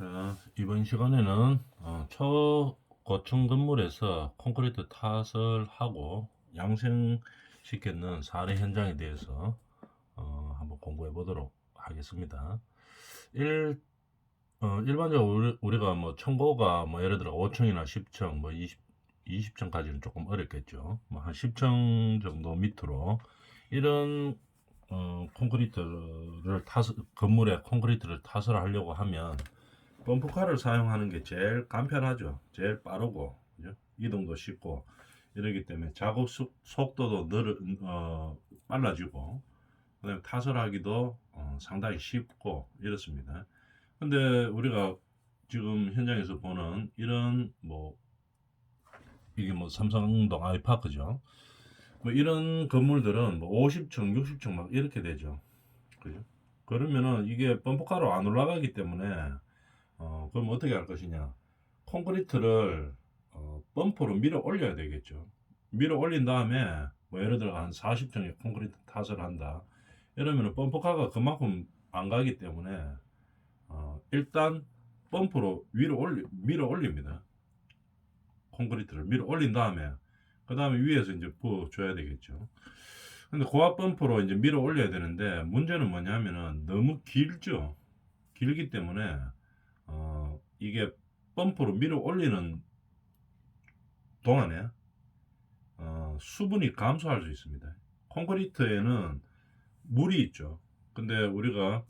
자, 이번 시간에는 초고층 건물에서 콘크리트 탓을 하고 양생시켰는 사례 현장에 대해서 한번 공부해 보도록 하겠습니다. 일반적으로 우리가 뭐 층고가 뭐 예를 들어 5층이나 10층, 뭐 20층까지는 조금 어렵겠죠. 뭐 한 10층 정도 밑으로 이런 건물에 콘크리트를 탓을 하려고 하면 펌프카를 사용하는 게 제일 간편하죠. 제일 빠르고, 그죠? 이동도 쉽고, 이러기 때문에 작업 속도도 빨라지고, 그다음에 타설하기도 상당히 쉽고, 이렇습니다. 근데 우리가 지금 현장에서 보는 이런 이게 뭐 삼성동 아이파크죠. 뭐 이런 건물들은 뭐 50층, 60층 막 이렇게 되죠. 그죠? 그러면은 이게 펌프카로 안 올라가기 때문에 그럼 어떻게 할 것이냐? 콘크리트를 펌프로 밀어 올려야 되겠죠. 밀어 올린 다음에 뭐 예를 들어 한 40층의 콘크리트 탓을 한다. 이러면 펌프카가 그만큼 안 가기 때문에 일단 펌프로 밀어 올립니다. 콘크리트를 밀어 올린 다음에 그 다음에 위에서 이제 부어 줘야 되겠죠. 근데 고압 펌프로 이제 밀어 올려야 되는데 문제는 뭐냐면은 너무 길죠. 길기 때문에 이게 펌프로 밀어 올리는 동안에 수분이 감소할 수 있습니다. 콘크리트에는 물이 있죠. 근데 우리가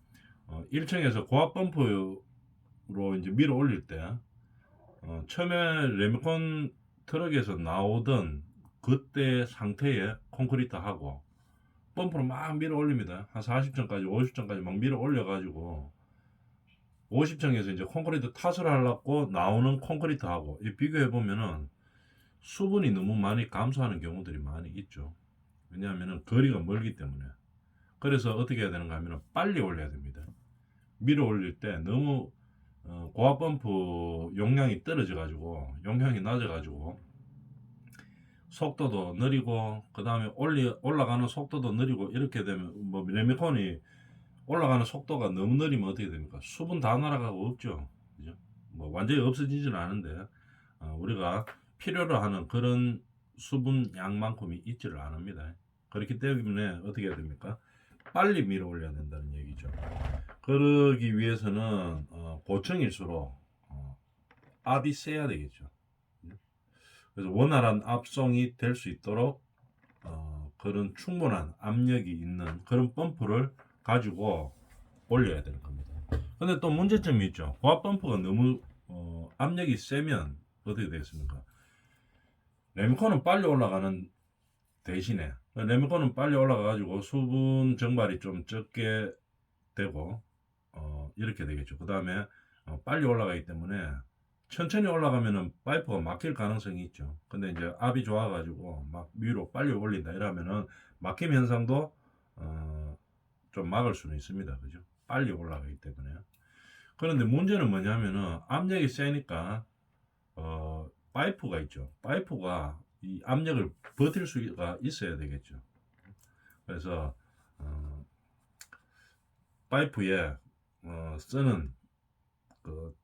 1층에서 고압 펌프로 이제 밀어 올릴 때 처음에 레미콘 트럭에서 나오던 그때 상태의 콘크리트하고 펌프로 막 밀어 올립니다. 한 40층까지 50층까지 막 밀어 올려 가지고 50층에서 이제 콘크리트 탓을 하려고 나오는 콘크리트하고 비교해 보면은 수분이 너무 많이 감소하는 경우들이 많이 있죠. 왜냐하면 거리가 멀기 때문에. 그래서 어떻게 해야 되는가 하면 빨리 올려야 됩니다. 밀어 올릴 때 너무 고압 펌프 용량이 떨어져 가지고 용량이 낮아 가지고 속도도 느리고 그 다음에 올라가는 속도도 느리고 이렇게 되면 뭐 레미콘이 올라가는 속도가 너무 느리면 어떻게 됩니까? 수분 다 날아가고 없죠. 그죠? 뭐 완전히 없어지지는 않은데 우리가 필요로 하는 그런 수분 양만큼이 있지를 않습니다. 그렇기 때문에 어떻게 해야 됩니까? 빨리 밀어 올려야 된다는 얘기죠. 그러기 위해서는 고층일수록 압이 세야 되겠죠. 그래서 원활한 압송이 될 수 있도록 그런 충분한 압력이 있는 그런 펌프를 가지고 올려야 되는 겁니다. 근데 또 문제점이 있죠. 고압 펌프가 너무 압력이 세면 어떻게 되겠습니까? 레미콘은 빨리 올라가는 대신에 레미콘은 빨리 올라가 가지고 수분 증발이 좀 적게 되고 이렇게 되겠죠. 그 다음에 빨리 올라가기 때문에 천천히 올라가면은 파이프가 막힐 가능성이 있죠. 근데 이제 압이 좋아가지고 막 위로 빨리 올린다 이러면은 막힘 현상도 좀 막을 수는 있습니다. 그죠? 빨리 올라가기 때문에. 그런데 문제는 뭐냐면은 압력이 세니까 파이프가 있죠. 파이프가 이 압력을 버틸 수가 있어야 되겠죠. 그래서 파이프에 쓰는 그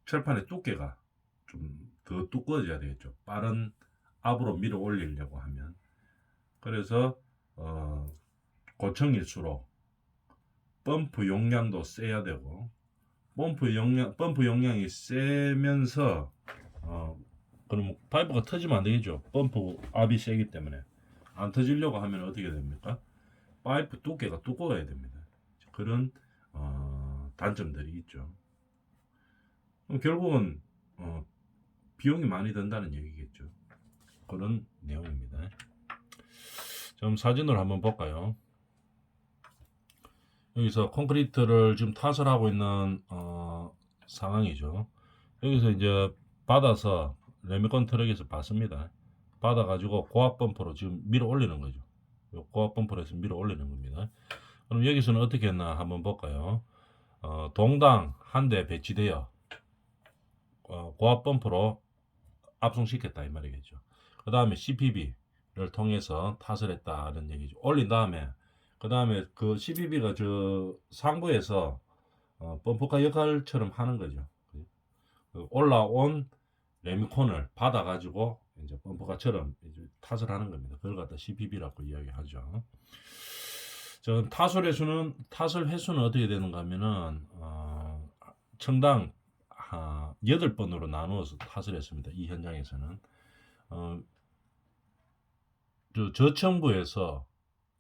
철판의 두께가 좀 더 두꺼워져야 되겠죠. 빠른 압으로 밀어 올리려고 하면. 그래서 고층일수록 펌프 용량도 세야 되고 펌프 용량이 세면서 그럼 파이프가 터지면 안 되겠죠. 펌프 압이 세기 때문에 안 터지려고 하면 어떻게 됩니까? 파이프 두께가 두꺼워야 됩니다. 그런 단점들이 있죠. 결국은 비용이 많이 든다는 얘기겠죠. 그런 내용입니다. 좀 사진으로 한번 볼까요? 여기서 콘크리트를 지금 탓을 하고 있는 상황이죠. 여기서 이제 받아서 레미콘 트럭에서 받습니다. 받아가지고 고압 펌프로 지금 밀어 올리는 거죠. 고압 펌프로 해서 밀어 올리는 겁니다. 그럼 여기서는 어떻게 했나 한번 볼까요? 동당 한 대 배치되어 고압 펌프로 압송시켰다 이 말이겠죠. 그 다음에 CPB를 통해서 탓을 했다는 얘기죠. 올린 다음에 그 다음에 그 CPB가 저 상부에서 펌프카 역할처럼 하는 거죠. 그 올라온 레미콘을 받아가지고 이제 범퍼카처럼 이제 탓을 하는 겁니다. 그걸 갖다 CPB라고 이야기하죠. 저 타설 횟수는 어떻게 되는가 하면은 청당 8번으로 나누어서 탓을 했습니다. 이 현장에서는 저청부에서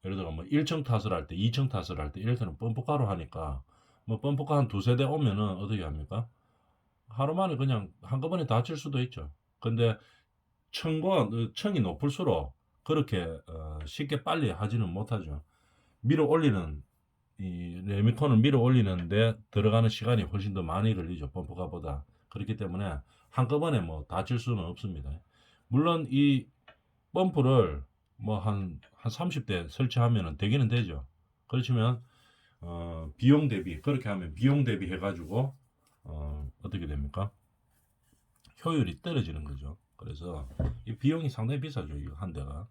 예를 들어 뭐 1층 탓을 할 때, 2층 탓을 할 때 이럴 때는 범퍼카로 하니까 뭐 범퍼카 한 두세 대 오면은 어떻게 합니까? 하루 만에 그냥 한꺼번에 다칠 수도 있죠. 근데 층이 높을수록 그렇게 쉽게 빨리 하지는 못하죠. 밀어 올리는 이 레미콘을 밀어 올리는데 들어가는 시간이 훨씬 더 많이 걸리죠. 범퍼카보다. 그렇기 때문에 한꺼번에 뭐 다칠 수는 없습니다. 물론 이 펌프를 뭐 한 30대 설치하면 되기는 되죠. 그렇지만 비용 대비 그렇게 하면 비용 대비 해가지고 어떻게 됩니까? 효율이 떨어지는 거죠. 그래서 이 비용이 상당히 비싸죠. 이거 한 대가.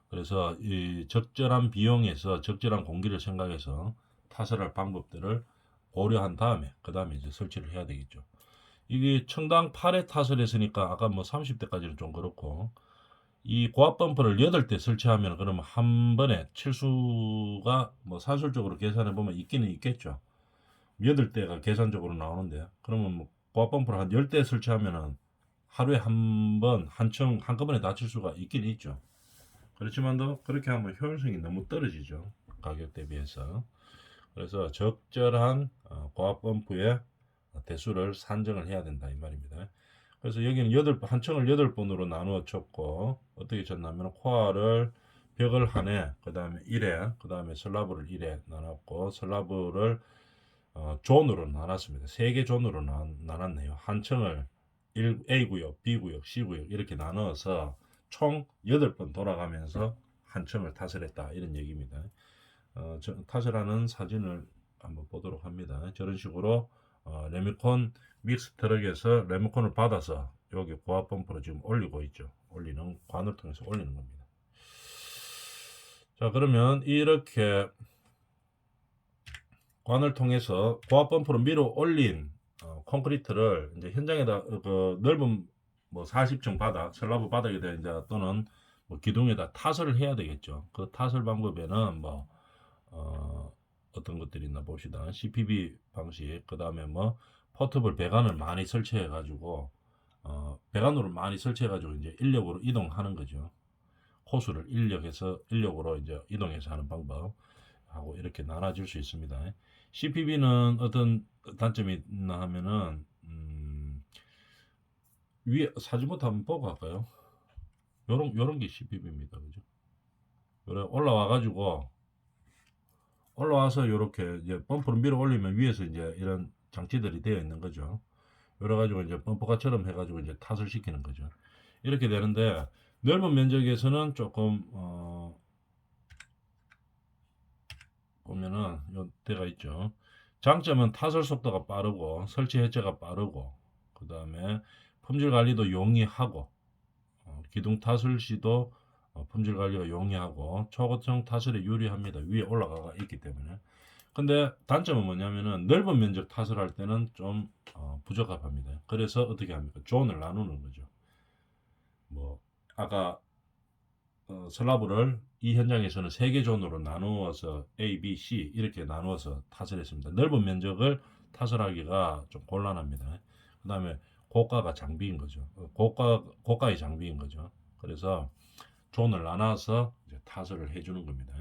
그래서 이 적절한 비용에서 적절한 공기를 생각해서 타설할 방법들을 고려한 다음에 그 다음에 이제 설치를 해야 되겠죠. 이게 청당 8회 타설했으니까 아까 뭐 30대까지는 좀 그렇고 이 고압 범퍼를 8대 설치하면 그러면 한 번에 칠수가 뭐 산술적으로 계산해 보면 있기는 있겠죠. 8대가 계산적으로 나오는데 그러면 뭐 고압 범퍼를 한 10대 설치하면은 하루에 한 번 한 층 한꺼번에 다칠 수가 있긴 있죠. 그렇지만도 그렇게 하면 효율성이 너무 떨어지죠. 가격 대비해서. 그래서 적절한 고압 범프의 대수를 산정을 해야 된다 이 말입니다. 그래서 여기는 한 층을 8번으로 나누어 쳤고 어떻게 쳤냐면 코알을 벽을 한해 그 다음에 1회 그 다음에 슬라브를 1회 나눴고 슬라브를 존으로 나눴습니다. 3개 존으로 나눴네요. 한 층을 A구역, B구역, C구역 이렇게 나눠서 총 8번 돌아가면서 한 층을 타설했다 이런 얘기입니다. 타설하는 사진을 한번 보도록 합니다. 저런 식으로 레미콘 믹스 트럭에서 레미콘을 받아서 여기 고압 펌프로 지금 올리고 있죠. 올리는 관을 통해서 올리는 겁니다. 자, 그러면 이렇게 관을 통해서 고압 펌프로 밀어 올린 콘크리트를 이제 현장에다 그 넓은 뭐 40층 바닥, 슬라브 바닥에다 이제 또는 뭐 기둥에다 타설을 해야 되겠죠. 그 타설 방법에는 뭐 어떤 것들이 있나 봅시다. CPB 방식, 그 다음에 뭐 포터블 배관을 많이 설치해 가지고 배관으로 많이 설치해 가지고 이제 인력으로 이동하는 거죠. 호수를 인력으로 이제 이동해서 하는 방법 하고 이렇게 나눠질 수 있습니다. CPB는 어떤 단점이 있나 하면은 위에 사진부터 한번 보고 갈까요? 요런 게 CPB입니다. 그죠? 올라와서 이렇게 이제 펌프를 밀어 올리면 위에서 이제 이런 장치들이 되어 있는 거죠. 이래 가지고 이제 펌프카처럼 해가지고 이제 탓을 시키는 거죠. 이렇게 되는데 넓은 면적에서는 조금 보면은 요 데가 있죠. 장점은 타설 속도가 빠르고 설치 해체가 빠르고 그 다음에 품질 관리도 용이하고 기둥 타설 시도 품질 관리가 용이하고 초고층 타설에 유리합니다. 위에 올라가가 있기 때문에. 근데 단점은 뭐냐면은 넓은 면적 타설할 때는 좀 부적합합니다. 그래서 어떻게 합니까? 존을 나누는 거죠. 뭐 아까 슬라브를 이 현장에서는 3개 존으로 나누어서 A, B, C 이렇게 나누어서 타설했습니다. 넓은 면적을 타설하기가 좀 곤란합니다. 그 다음에 고가가 장비인 거죠. 고가의 장비인 거죠. 그래서 존을 나눠서 이제 타설을 해주는 겁니다.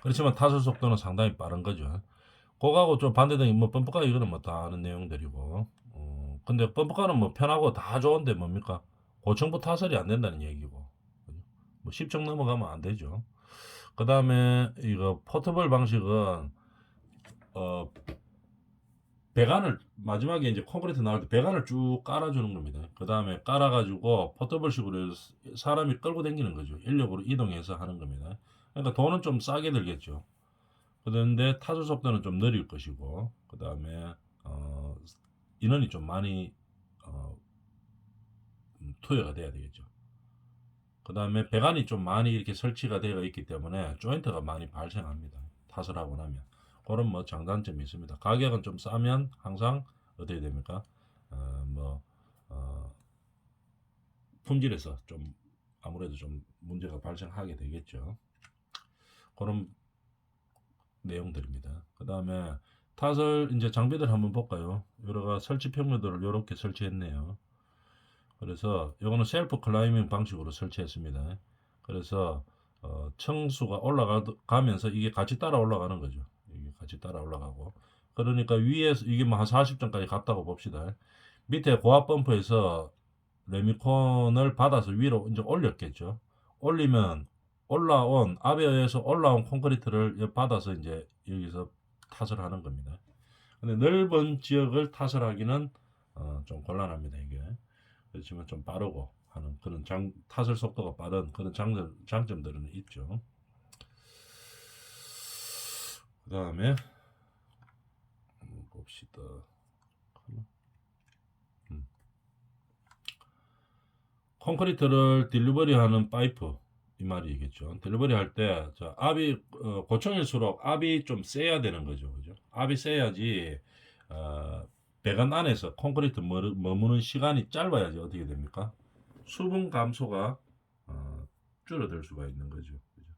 그렇지만 타설 속도는 상당히 빠른 거죠. 그거하고 좀 반대되는 뭐 펌프카 이거는 뭐 다 아는 내용들이고 근데 펌프카는 뭐 편하고 다 좋은데 뭡니까 고층부 타설이 안 된다는 얘기고 뭐 10층 넘어가면 안 되죠. 그 다음에 이거 포터블 방식은 배관을 마지막에 이제 콘크리트 나올 때 배관을 쭉 깔아주는 겁니다. 그 다음에 깔아가지고 포터블식으로 사람이 끌고 다니는 거죠. 인력으로 이동해서 하는 겁니다. 그러니까 돈은 좀 싸게 들겠죠. 그런데 타설 속도는 좀 느릴 것이고 그 다음에 인원이 좀 많이 투여가 돼야 되겠죠. 그 다음에 배관이 좀 많이 이렇게 설치가 되어 있기 때문에 조인트가 많이 발생합니다. 타설하고 나면 그런 뭐 장단점이 있습니다. 가격은 좀 싸면 항상 어떻게 됩니까? 뭐 품질에서 좀 아무래도 좀 문제가 발생하게 되겠죠. 그런 내용들입니다. 그 다음에 타설 이제 장비들 한번 볼까요? 여러 설치 평면도를 이렇게 설치했네요. 그래서 이거는 셀프 클라이밍 방식으로 설치했습니다. 그래서 층수가 올라가면서 이게 같이 따라 올라가는 거죠. 이게 같이 따라 올라가고. 그러니까 위에서 이게 뭐 한 40점까지 갔다고 봅시다. 밑에 고압 펌프에서 레미콘을 받아서 위로 이제 올렸겠죠. 올리면 올라온 압에 의해서 올라온 콘크리트를 받아서 이제 여기서 탓을 하는 겁니다. 근데 넓은 지역을 탓을 하기는 좀 곤란합니다. 이게 그렇지만 좀 빠르고 하는 그런 탓을 속도가 빠른 그런 장점들은 있죠. 그 다음에 봅시다. 콘크리트를 딜리버리하는 파이프 이 말이겠죠. 딜리버리 할 때 압이 고층일수록 압이 좀 세야 되는 거죠. 그죠? 압이 세야지 배관 안에서 콘크리트 머무는 시간이 짧아야지 어떻게 됩니까? 수분 감소가 줄어들 수가 있는 거죠. 그죠?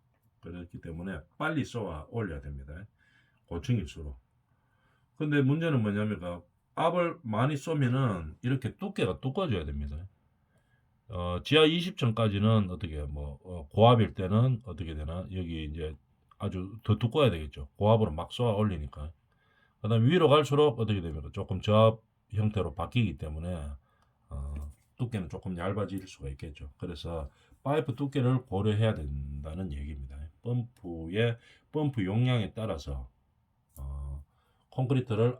그렇기 때문에 빨리 쏘아 올려야 됩니다. 고층일수록. 근데 문제는 뭐냐면 압을 많이 쏘면은 이렇게 두께가 두꺼워져야 됩니다. 지하 20층까지는 어떻게 고압일 때는 어떻게 되나 여기 이제 아주 더 두꺼워야 되겠죠. 고압으로 막 쏘아 올리니까. 그다음 위로 갈수록 어떻게 됩니까? 조금 저압 형태로 바뀌기 때문에 두께는 조금 얇아질 수가 있겠죠. 그래서 파이프 두께를 고려해야 된다는 얘기입니다. 펌프 용량에 따라서 콘크리트를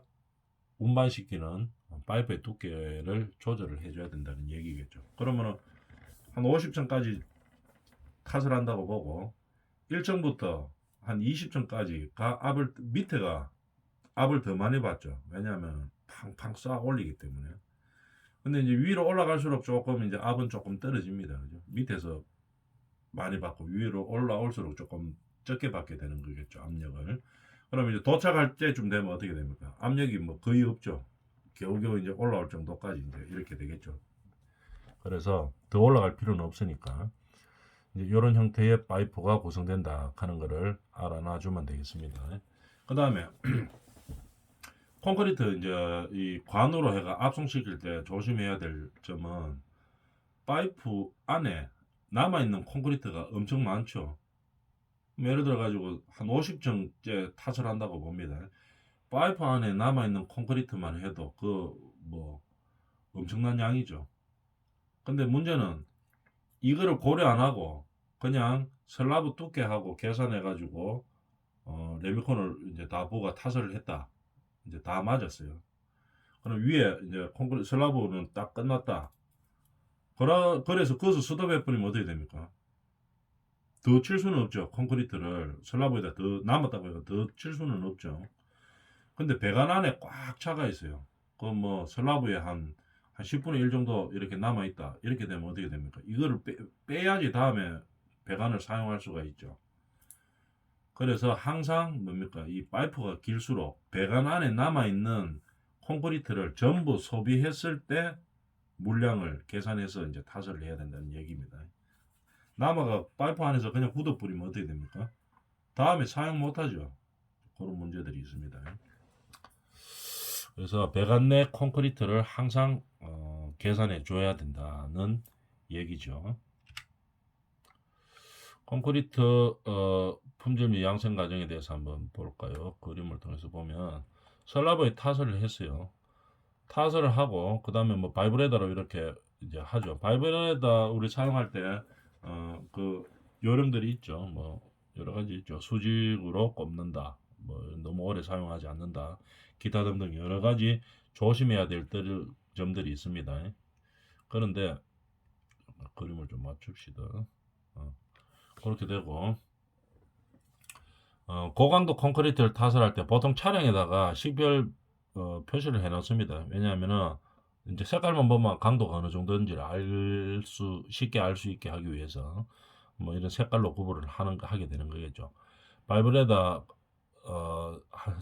운반시키는 파이프의 두께를 조절을 해줘야 된다는 얘기겠죠. 그러면은 한 50층까지 탓을 한다고 보고 1층부터 한 20층까지 밑에가 압을 더 많이 받죠. 왜냐하면 팡팡 쏴 올리기 때문에. 근데 이제 위로 올라갈수록 조금 이제 압은 조금 떨어집니다. 그죠? 밑에서 많이 받고 위로 올라올수록 조금 적게 받게 되는 거겠죠. 압력을. 그럼 이제 도착할 때쯤 되면 어떻게 됩니까? 압력이 뭐 거의 없죠. 겨우겨우 이제 올라올 정도까지 이제 이렇게 되겠죠. 그래서 더 올라갈 필요는 없으니까 이제 이런 형태의 파이프가 구성된다 하는 것을 알아놔주면 되겠습니다. 그 다음에 콘크리트 이제 이 관으로 해가 압송시킬 때 조심해야 될 점은 파이프 안에 남아있는 콘크리트가 엄청 많죠. 예를 들어 가지고 한 50층째 탓을 한다고 봅니다. 파이프 안에 남아있는 콘크리트만 해도 엄청난 양이죠. 근데 문제는 이거를 고려 안 하고 그냥 슬라브 두께하고 계산해 가지고 레미콘을 이제 다 부가 타설을 했다. 이제 다 맞았어요. 그럼 위에 이제 콘크리트 슬라브는 딱 끝났다. 그래서 거기서 스톱해 버리면 어떻게 됩니까? 더 칠 수는 없죠. 콘크리트를 슬라브에다 더 남았다고 해서 더 칠 수는 없죠. 근데 배관 안에 꽉 차가 있어요. 그 슬라브에 한 10분의 1 정도 이렇게 남아 있다. 이렇게 되면 어떻게 됩니까? 이거를 빼야지 다음에 배관을 사용할 수가 있죠. 그래서 항상 뭡니까? 이 파이프가 길수록 배관 안에 남아 있는 콘크리트를 전부 소비했을 때 물량을 계산해서 이제 타설을 해야 된다는 얘기입니다. 남아가 파이프 안에서 그냥 굳어버리면 어떻게 됩니까? 다음에 사용 못하죠. 그런 문제들이 있습니다. 그래서 배관 내 콘크리트를 항상 계산해 줘야 된다는 얘기죠. 콘크리트 품질 및 양생 과정에 대해서 한번 볼까요? 그림을 통해서 보면 슬라브에 타설을 했어요. 타설을 하고 그 다음에 바이브레더로 이렇게 이제 하죠. 바이브레더 우리 사용할 때 그 요령들이 있죠. 여러 가지 있죠. 수직으로 꼽는다. 너무 오래 사용하지 않는다. 기타 등등 여러 가지 조심해야 될 점들이 있습니다. 그런데 그림을 좀 맞춥시다. 그렇게 되고 고강도 콘크리트를 타설할 때 보통 차량에다가 식별 표시를 해 놓습니다. 왜냐하면은 이제 색깔만 보면 강도가 어느 정도인지를 쉽게 알 수 있게 하기 위해서 이런 색깔로 구분을 하게 되는 거겠죠. 바이브레더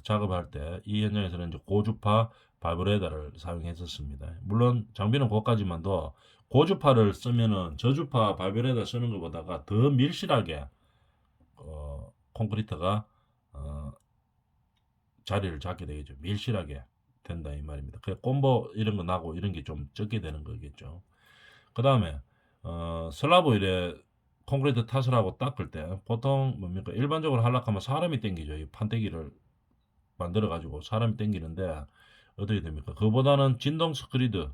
작업할 때 이 현장에서는 이제 고주파 발브레다를 사용했었습니다. 물론 장비는 그것까지만도 고주파를 쓰면은 저주파 발브레다 쓰는 것보다가 더 밀실하게 콘크리트가 어, 자리를 잡게 되겠죠. 밀실하게 된다 이 말입니다. 그 꼼보 이런 거 나고 이런 게 좀 적게 되는 거겠죠. 그 다음에 슬라브 이래 콘크리트 탓을 하고 닦을 때 보통 뭡니까 일반적으로 하려면 사람이 당기죠. 이 판때기를 만들어 가지고 사람이 당기는데 어떻게 됩니까? 그보다는 진동 스크리드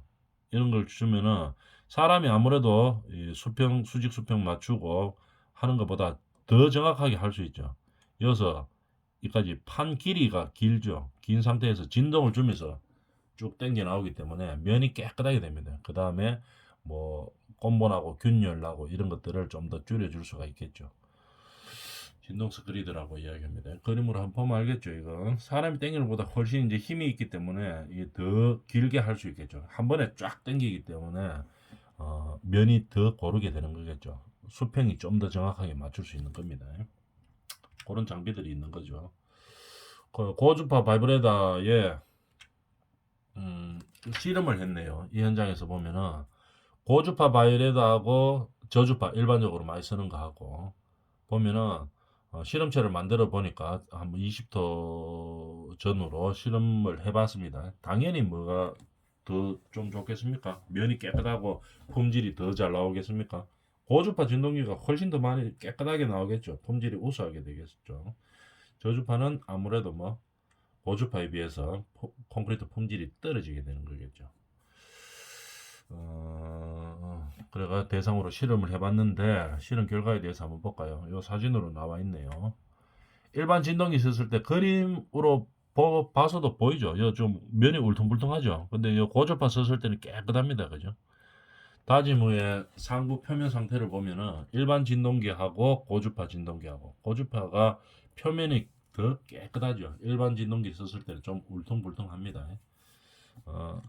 이런 걸 주면은 사람이 아무래도 이 수평 수직 수평 맞추고 하는 것보다 더 정확하게 할 수 있죠. 이어서 이까지 판 길이가 길죠. 긴 상태에서 진동을 주면서 쭉 당겨 나오기 때문에 면이 깨끗하게 됩니다. 그 다음에 뭐 꼼본하고 균열하고 이런 것들을 좀 더 줄여줄 수가 있겠죠. 진동 스크리드라고 이야기합니다. 그림으로 한번 보면 알겠죠. 이건 사람이 당기는 것보다 훨씬 이제 힘이 있기 때문에 이게 더 길게 할 수 있겠죠. 한 번에 쫙 당기기 때문에 면이 더 고르게 되는 거겠죠. 수평이 좀 더 정확하게 맞출 수 있는 겁니다. 그런 장비들이 있는 거죠. 그 고주파 바이브레다에 실험을 했네요. 이 현장에서 보면은 고주파 바이브레다하고 저주파 일반적으로 많이 쓰는 거하고 보면은 실험체를 만들어 보니까 한 20도 전후로 실험을 해봤습니다. 당연히 뭐가 더 좀 좋겠습니까? 면이 깨끗하고 품질이 더 잘 나오겠습니까? 고주파 진동기가 훨씬 더 많이 깨끗하게 나오겠죠. 품질이 우수하게 되겠죠. 저주파는 아무래도 뭐 고주파에 비해서 콘크리트 품질이 떨어지게 되는 거겠죠. 그래가 대상으로 실험을 해봤는데 실험 결과에 대해서 한번 볼까요? 이 사진으로 나와 있네요. 일반 진동기 썼을 때 그림으로 봐서도 보이죠. 좀 면이 울퉁불퉁하죠. 근데 이 고주파 썼을 때는 깨끗합니다. 그죠? 다짐 후에 상부 표면 상태를 보면은 일반 진동기하고 고주파 진동기하고 고주파가 표면이 더 깨끗하죠. 일반 진동기 썼을 때는 좀 울퉁불퉁합니다. 어,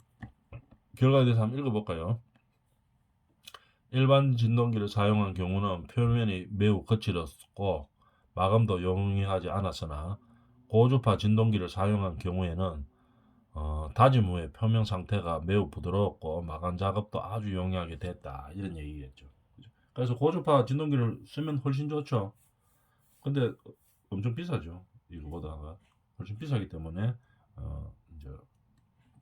결과에 대해서 한번 읽어볼까요? 일반 진동기를 사용한 경우는 표면이 매우 거칠었고 마감도 용이하지 않았으나 고주파 진동기를 사용한 경우에는 다짐 후에 표면 상태가 매우 부드러웠고 마감 작업도 아주 용이하게 됐다 이런 얘기겠죠. 그래서 고주파 진동기를 쓰면 훨씬 좋죠. 근데 엄청 비싸죠. 이거보다가 훨씬 비싸기 때문에 이제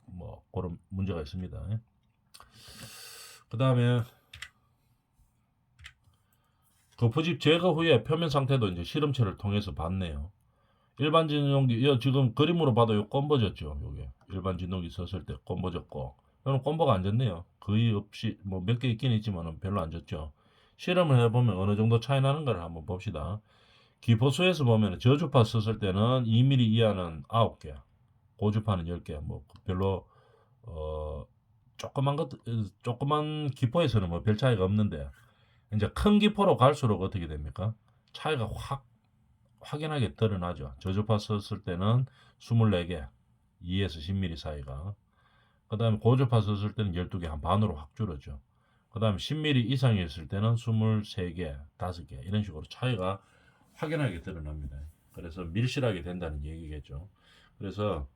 뭐 그런 문제가 있습니다. 그 다음에 거푸집 제거 후에 표면 상태도 이제 실험체를 통해서 봤네요. 일반 진동기, 지금 그림으로 봐도 요 검버졌죠. 요게 일반 진동기 썼을 때 검버졌고, 이거는 검버가 안 졌네요. 거의 없이 뭐 몇 개 있긴 있지만 별로 안 졌죠. 실험을 해보면 어느 정도 차이 나는가를 한번 봅시다. 기포수에서 보면 저주파 썼을 때는 2mm 이하는 9개, 고주파는 10개. 뭐 별로 어 조그만 기포에서는 뭐 별 차이가 없는데 이제 큰 기포로 갈수록 어떻게 됩니까? 차이가 확연하게 드러나죠. 저주파 썼을 때는 24개, 2에서 10mm 사이가. 그 다음에 고주파 썼을 때는 12개, 한 반으로 확 줄었죠. 그 다음에 10mm 이상이었을 때는 23개, 5개, 이런 식으로 차이가 확연하게 드러납니다. 그래서 밀실하게 된다는 얘기겠죠. 그래서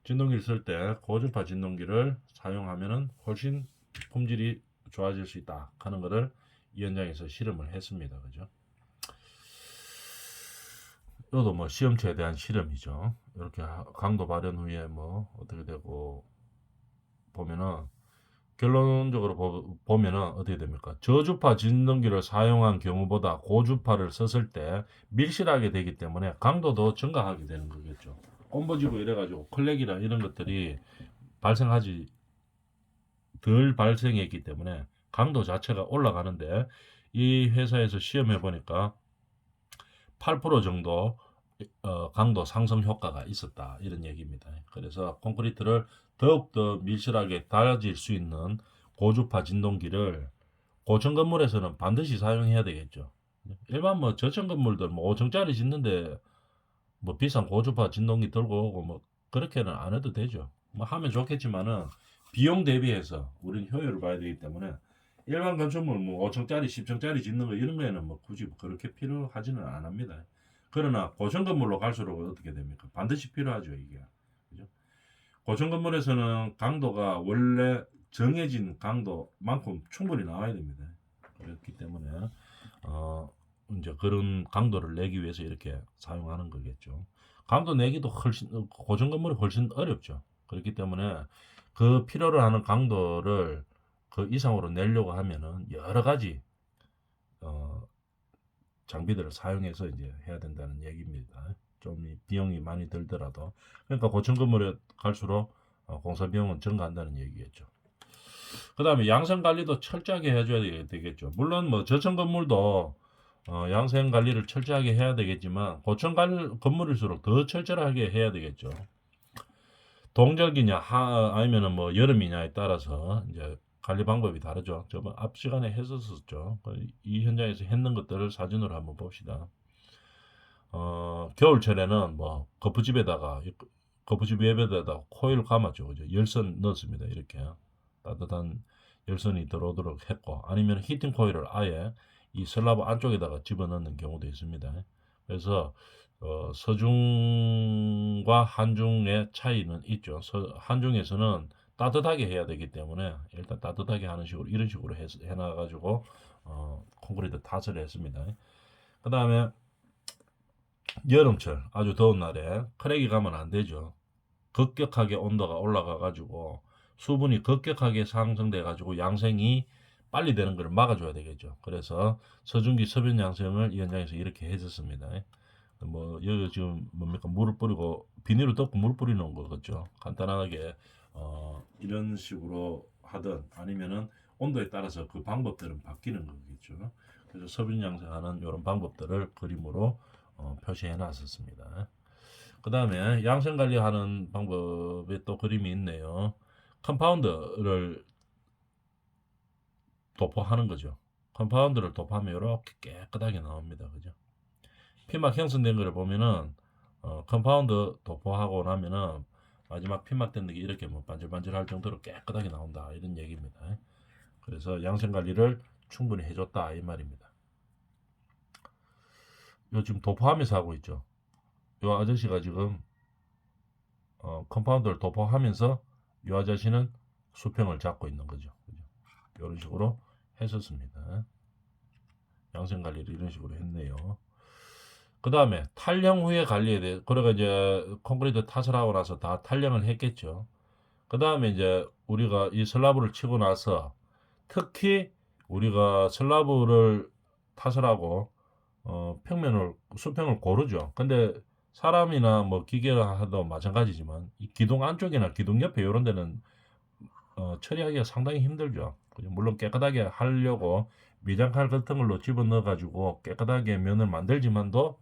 진동기를 쓸 때 고주파 진동기를 사용하면 훨씬 품질이 좋아질 수 있다 하는 것을 이 현장에서 실험을 했습니다. 그죠? 이것도 뭐 시험체에 대한 실험이죠. 이렇게 강도 발현 후에 뭐 어떻게 되고 보면은 결론적으로 보면은 어떻게 됩니까? 저주파 진동기를 사용한 경우보다 고주파를 썼을 때 밀실하게 되기 때문에 강도도 증가하게 되는 거겠죠. 꼼버지고 이래가지고 클랙이나 이런 것들이 발생하지 덜 발생했기 때문에 강도 자체가 올라가는데 이 회사에서 시험해 보니까 8% 정도 강도 상승 효과가 있었다 이런 얘기입니다. 그래서 콘크리트를 더욱더 밀실하게 달아질 수 있는 고주파 진동기를 고층 건물에서는 반드시 사용해야 되겠죠. 일반 뭐 저층 건물들 뭐 5층짜리 짓는데 뭐 비싼 고주파 진동기 들고 오고 뭐 그렇게는 안 해도 되죠. 뭐 하면 좋겠지만은 비용 대비해서 우리는 효율을 봐야 되기 때문에 일반 건축물 뭐 5층짜리 10층짜리 짓는 거 이런 거에는 뭐 굳이 그렇게 필요하지는 않습니다. 그러나 고층 건물로 갈수록 어떻게 됩니까? 반드시 필요하죠, 이게. 그죠? 고층 건물에서는 강도가 원래 정해진 강도만큼 충분히 나와야 됩니다. 그렇기 때문에 어 이제 그런 강도를 내기 위해서 이렇게 사용하는 거겠죠. 강도 내기도 훨씬 고층 건물이 훨씬 어렵죠. 그렇기 때문에 그 필요로 하는 강도를 그 이상으로 내려고 하면은 여러 가지 어 장비들을 사용해서 이제 해야 된다는 얘기입니다. 좀 비용이 많이 들더라도 그러니까 고층 건물에 갈수록 공사 비용은 증가한다는 얘기겠죠. 그다음에 양생 관리도 철저하게 해줘야 되겠죠. 물론 뭐 저층 건물도 양생 관리를 철저하게 해야 되겠지만 고층 건물일수록 더 철저하게 해야 되겠죠. 동절기냐 아니면은 뭐 여름이냐에 따라서 이제 관리 방법이 다르죠. 저번 앞 시간에 했었죠. 이 현장에서 했는 것들을 사진으로 한번 봅시다. 겨울철에는 뭐 거푸집 웹에다가 코일 감았죠. 그죠? 열선 넣었습니다. 이렇게 따뜻한 열선이 들어오도록 했고, 아니면 히팅 코일을 아예 이 슬라브 안쪽에다가 집어넣는 경우도 있습니다. 그래서 서중과 한중의 차이는 있죠. 한중에서는 따뜻하게 해야 되기 때문에 일단 따뜻하게 하는 식으로 이런 식으로 해놔가지고 콘크리트 탓을 했습니다. 그 다음에 여름철 아주 더운 날에 크랙이 가면 안 되죠. 급격하게 온도가 올라가 가지고 수분이 급격하게 상승돼 가지고 양생이 빨리 되는 걸 막아줘야 되겠죠. 그래서 서중기 서변 양생을 이 현장에서 이렇게 해줬습니다. 뭐 여기 지금 뭡니까 물을 뿌리고 비닐을 덮고 물 뿌리는 거겠죠. 간단하게 이런 식으로 하든 아니면은 온도에 따라서 그 방법들은 바뀌는 거겠죠. 그래서 서변 양생하는 이런 방법들을 그림으로 표시해 놨었습니다. 그 다음에 양생 관리하는 방법에 또 그림이 있네요. 컴파운드를 도포하는 거죠. 컴파운드를 도포하면 이렇게 깨끗하게 나옵니다. 그죠? 피막 형성된 거를 보면은 컴파운드 도포하고 나면은 마지막 피막 된 게 이렇게 뭐 반질반질할 정도로 깨끗하게 나온다 이런 얘기입니다. 그래서 양생 관리를 충분히 해줬다 이 말입니다. 요 지금 도포하면서 하고 있죠. 요 아저씨가 지금 컴파운드를 도포하면서 이 아저씨는 수평을 잡고 있는 거죠. 이런 식으로 했었습니다. 양생 관리를 이런 식으로 했네요. 그 다음에 탈령 후에 관리에 대해, 그러니까 이제 콘크리트 탓을 하고 나서 다 탈령을 했겠죠. 그 다음에 이제 우리가 이 슬라브를 치고 나서 특히 우리가 슬라브를 탓을 하고 수평을 고르죠. 근데 사람이나 뭐 기계나 하도 마찬가지지만 이 기둥 안쪽이나 기둥 옆에 이런 데는 처리하기가 상당히 힘들죠. 물론 깨끗하게 하려고 미장칼 같은 걸로 집어넣어 가지고 깨끗하게 면을 만들지만도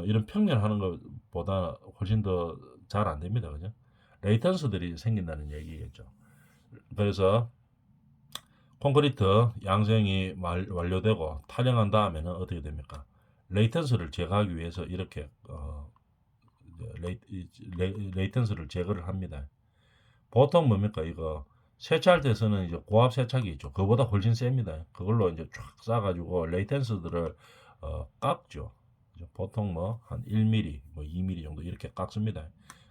이런 평면하는 것보다 훨씬 더 잘 안 됩니다. 그죠? 레이턴스들이 생긴다는 얘기겠죠. 그래서 콘크리트 양생이 완료되고 탈영한 다음에는 어떻게 됩니까? 레이턴스를 제거하기 위해서 이렇게 레이턴스를 제거를 합니다. 보통 뭡니까 이거 세차할 때 쓰는 이제 고압 세차기 있죠. 그보다 훨씬 셉니다. 그걸로 이제 쫙 싸가지고 레이텐스들을 깎죠. 보통 뭐 한 1mm, 뭐 2mm 정도 이렇게 깎습니다.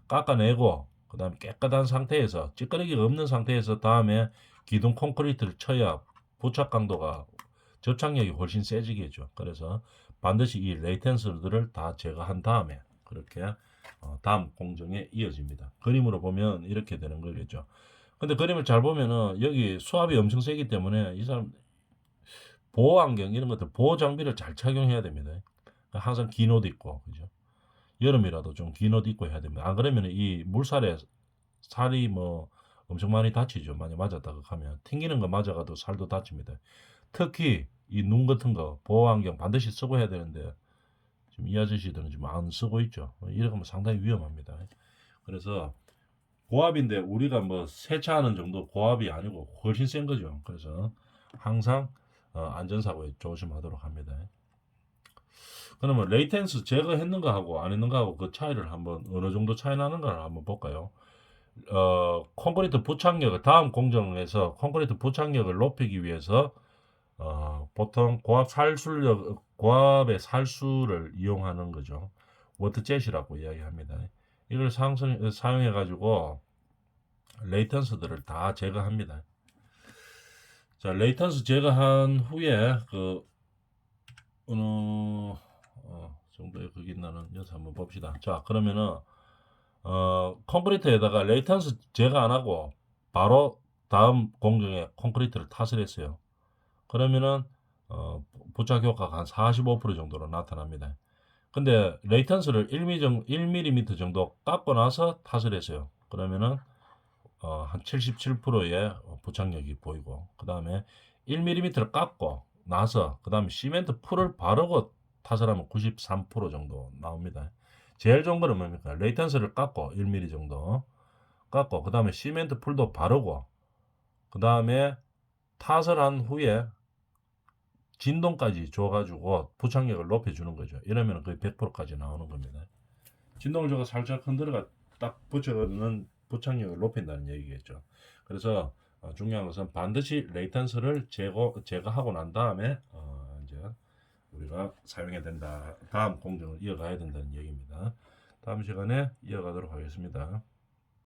깎아내고 그다음에 깨끗한 상태에서 찌끄러기가 없는 상태에서 다음에 기둥 콘크리트를 쳐야 부착 강도가 접착력이 훨씬 세지겠죠. 그래서 반드시 이 레이텐스들을 다 제거한 다음에 그렇게 다음 공정에 이어집니다. 그림으로 보면 이렇게 되는 거겠죠. 근데 그림을 잘 보면은 여기 수압이 엄청 세기 때문에 이 사람 보호 안경 이런 것들 보호 장비를 잘 착용해야 됩니다. 항상 긴 옷 입고 그죠? 여름이라도 좀 긴 옷 입고 해야 됩니다. 안 그러면 이 물살에 살이 뭐 엄청 많이 다치죠. 많이 맞았다 하면 튕기는 거 맞아가도 살도 다칩니다. 특히 이 눈 같은 거 보호 안경 반드시 쓰고 해야 되는데 지금 이 아저씨들은 지금 안 쓰고 있죠. 이렇게 하면 상당히 위험합니다. 그래서 고압인데 우리가 뭐 세차하는 정도 고압이 아니고 훨씬 센 거죠. 그래서 항상 안전사고에 조심하도록 합니다. 그러면 레이텐스 제거했는가 하고 안 했는가 하고 그 차이를 한번 어느 정도 차이 나는가를 한번 볼까요? 콘크리트 부착력을 다음 공정에서 콘크리트 부착력을 높이기 위해서 보통 고압의 살수를 이용하는 거죠. 워트젯이라고 이야기합니다. 이걸 사용해 가지고 레이턴스들을 다 제거합니다. 자, 레이턴스 제거한 후에 그 어느 정도의 거기 있나는 여기서 한번 봅시다. 자, 그러면은 콘크리트에다가 레이턴스 제거 안 하고 바로 다음 공정에 콘크리트를 탓을 했어요. 그러면은 부착 효과가 한 45% 정도로 나타납니다. 근데 레이턴스를 1mm 정도 깎고 나서 탓을 했어요. 그러면은 한 77%의 부착력이 보이고, 그 다음에 1mm를 깎고 나서 그 다음에 시멘트 풀을 바르고 탓을 하면 93% 정도 나옵니다. 제일 좋은 거는 뭡니까? 레이턴스를 깎고 1mm 정도 깎고 그 다음에 시멘트 풀도 바르고 그 다음에 탓을 한 후에 진동까지 줘가지고 부착력을 높여주는 거죠. 이러면 거의 100%까지 나오는 겁니다. 진동을 줘서 살짝 흔들어가 딱 붙여는 부착력을 높인다는 얘기겠죠. 그래서 중요한 것은 반드시 레이턴스를 제거하고 난 다음에 이제 우리가 사용해야 된다. 다음 공정을 이어가야 된다는 얘기입니다. 다음 시간에 이어가도록 하겠습니다.